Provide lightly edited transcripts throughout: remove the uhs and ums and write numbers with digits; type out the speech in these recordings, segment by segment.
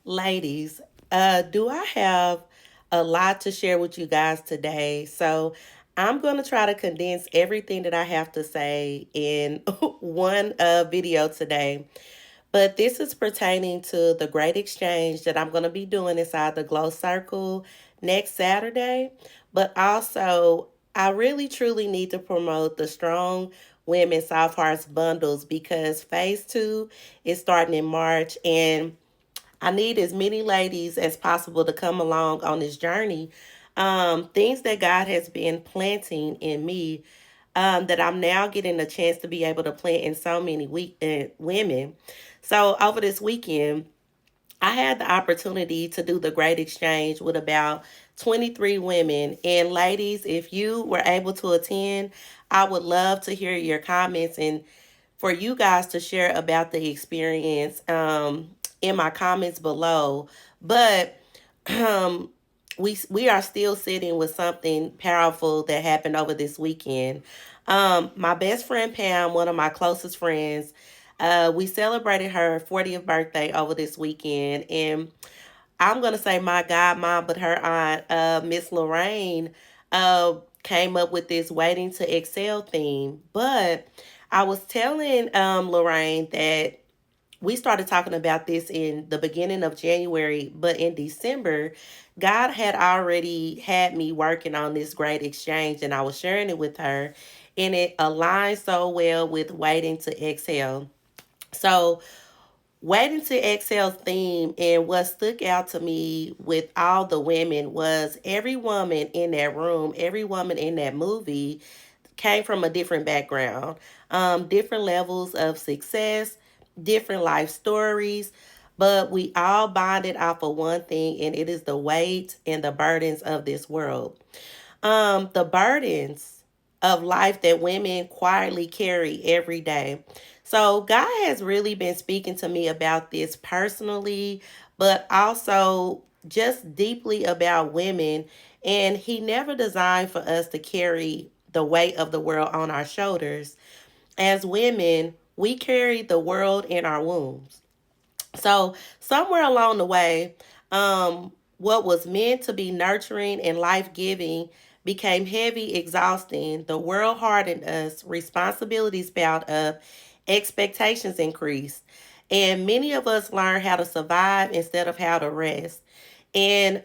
Ladies, do I have a lot to share with you guys today? So I'm going to try to condense everything that I have to say in one video today. But this is pertaining to the great exchange that I'm going to be doing inside the Glow Circle next Saturday. But also, I really truly need to promote the Strong Women Soft Hearts bundles because phase two is starting in March, and I need as many ladies as possible to come along on this journey. Things that God has been planting in me, that I'm now getting a chance to be able to plant in so many women. So over this weekend, I had the opportunity to do the great exchange with about 23 women. And ladies, if you were able to attend, I would love to hear your comments and for you guys to share about the experience in my comments below. But um, we are still sitting with something powerful that happened over this weekend. My best friend Pam, one of my closest friends, we celebrated her 40th birthday over this weekend, and I'm gonna say my godmom, but her aunt, Miss Lorraine, came up with this waiting to excel theme. But I was telling Lorraine that we started talking about this in the beginning of January, but in December, God had already had me working on this great exchange, and I was sharing it with her, and it aligned so well with waiting to exhale. So waiting to Exhale's theme and what stuck out to me with all the women was every woman in that room, every woman in that movie came from a different background, different levels of success, different life stories, but we all bonded off of one thing, and it is the weight and the burdens of this world. The burdens of life that women quietly carry every day. So, God has really been speaking to me about this personally, but also just deeply about women. And He never designed for us to carry the weight of the world on our shoulders. As women, we carry the world in our wombs. So somewhere along the way, what was meant to be nurturing and life giving became heavy, exhausting. The world hardened us, responsibilities piled up, expectations increased, and many of us learned how to survive instead of how to rest. And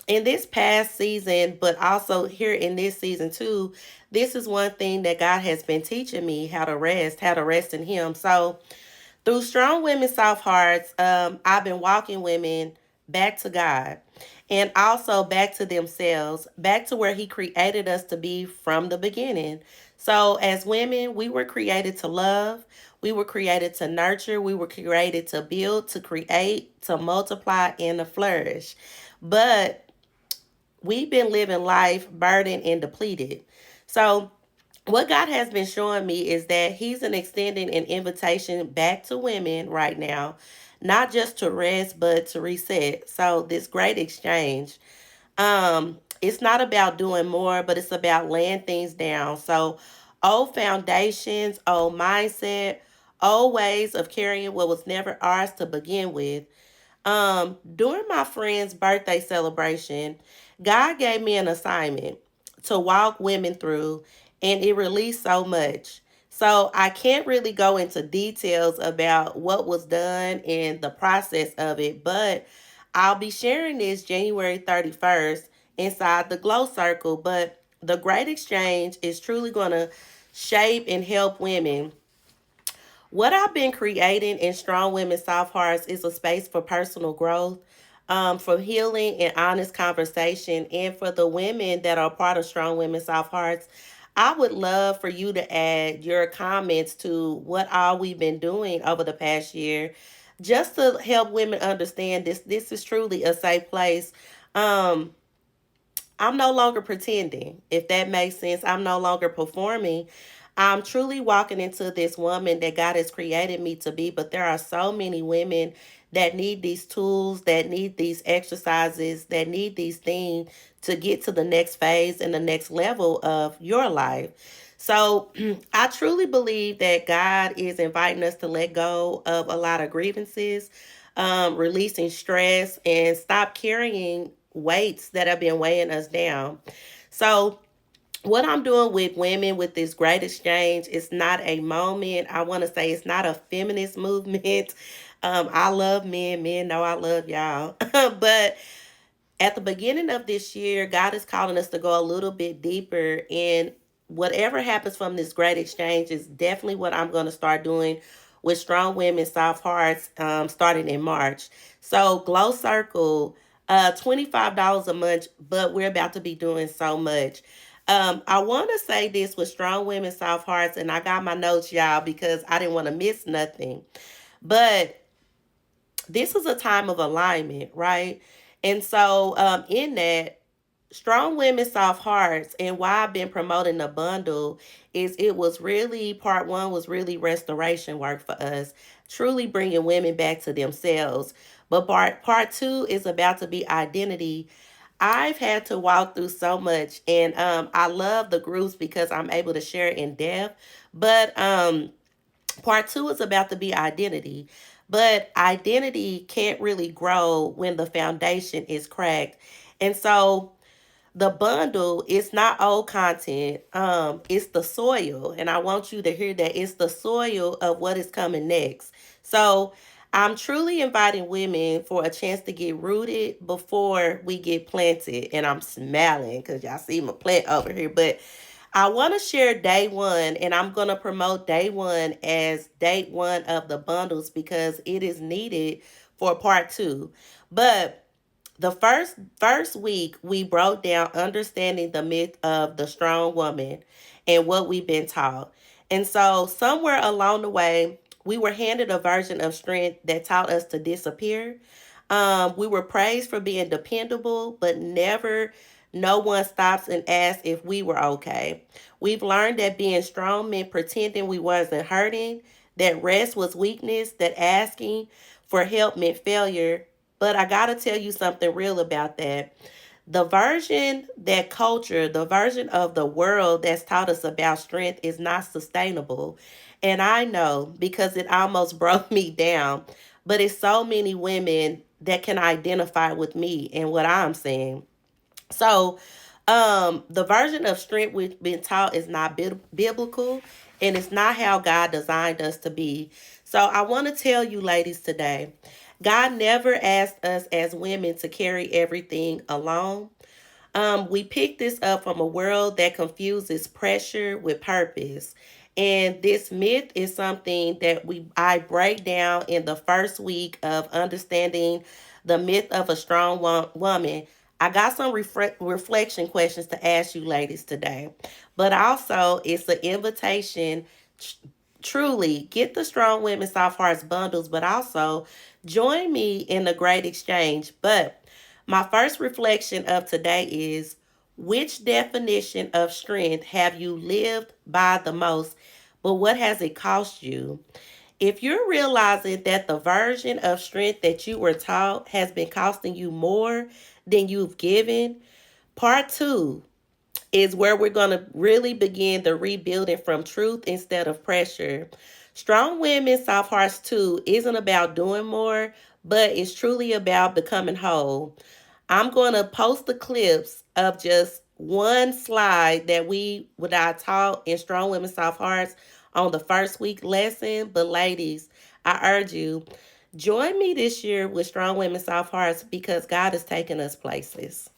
in this past season, but also here in this season too, this is one thing that God has been teaching me how to rest in Him. So through Strong Women Soft Hearts, I've been walking women back to God and also back to themselves, back to where He created us to be from the beginning. So, as women, we were created to love, we were created to nurture, we were created to build, to create, to multiply, and to flourish. But we've been living life burdened and depleted. So, what God has been showing me is that He's extending an invitation back to women right now, not just to rest, but to reset. So, this great exchange, it's not about doing more, but it's about laying things down. So, old foundations, old mindset, old ways of carrying what was never ours to begin with. During my friend's birthday celebration, God gave me an assignment to walk women through, and it released so much. So I can't really go into details about what was done and the process of it, but I'll be sharing this January 31st inside the Glow Circle. But the Great Exchange is truly going to shape and help women. What I've been creating in Strong Women Soft Hearts is a space for personal growth, for healing and honest conversation. And for the women that are part of Strong Women Soft Hearts, I would love for you to add your comments to what all we've been doing over the past year, just to help women understand this is truly a safe place. Um, I'm no longer pretending, if that makes sense. I'm no longer performing. I'm truly walking into this woman that God has created me to be. But there are so many women that need these tools, that need these exercises, that need these things to get to the next phase and the next level of your life. So I truly believe that God is inviting us to let go of a lot of grievances, releasing stress, and stop carrying weights that have been weighing us down. So, what I'm doing with women with this great exchange is not a moment. I want to say it's not a feminist movement. I love men. Men know I love y'all. But at the beginning of this year, God is calling us to go a little bit deeper. And whatever happens from this great exchange is definitely what I'm going to start doing with Strong Women, Soft Hearts, starting in March. So, Glow Circle, $25 a month, but we're about to be doing so much. I want to say this with Strong Women, Soft Hearts, and I got my notes, y'all, because I didn't want to miss nothing. But this is a time of alignment, right? And so, in that, Strong Women, Soft Hearts, and why I've been promoting the bundle is it was really, part one was really restoration work for us, truly bringing women back to themselves. But part two is about to be identity. I've had to walk through so much, and I love the groups because I'm able to share in depth. But part two is about to be identity. But identity can't really grow when the foundation is cracked. And so the bundle is not old content. It's the soil. And I want you to hear that it's the soil of what is coming next. So I'm truly inviting women for a chance to get rooted before we get planted. And I'm smiling because y'all see my plant over here. But I want to share day one, and I'm going to promote day one as day one of the bundles because it is needed for part two. But the first week we broke down understanding the myth of the strong woman and what we've been taught. And so somewhere along the way, we were handed a version of strength that taught us to disappear. We were praised for being dependable, but never no one stops and asks if we were okay. We've learned that being strong meant pretending we wasn't hurting, that rest was weakness, that asking for help meant failure. But I gotta tell you something real about that. The version that culture, the version of the world that's taught us about strength is not sustainable. And I know because it almost broke me down, but it's so many women that can identify with me and what I'm saying. So, the version of strength we've been taught is not biblical, and it's not how God designed us to be. So, I want to tell you, ladies, today, God never asked us as women to carry everything alone. We picked this up from a world that confuses pressure with purpose. And this myth is something that I break down in the first week of understanding the myth of a strong woman. I got some reflection questions to ask you ladies today. But also it's an invitation, truly get the Strong Women Soft Hearts bundles, but also join me in the great exchange. But my first reflection of today is, which definition of strength have you lived by the most, but what has it cost you? If you're realizing that the version of strength that you were taught has been costing you more than you've given, part two is where we're going to really begin the rebuilding from truth instead of pressure. Strong Women, Soft Hearts 2 isn't about doing more, but it's truly about becoming whole. I'm going to post the clips of just one slide that I taught in Strong Women, Soft Hearts on the first week lesson. But ladies, I urge you, join me this year with Strong Women, Soft Hearts because God is taking us places.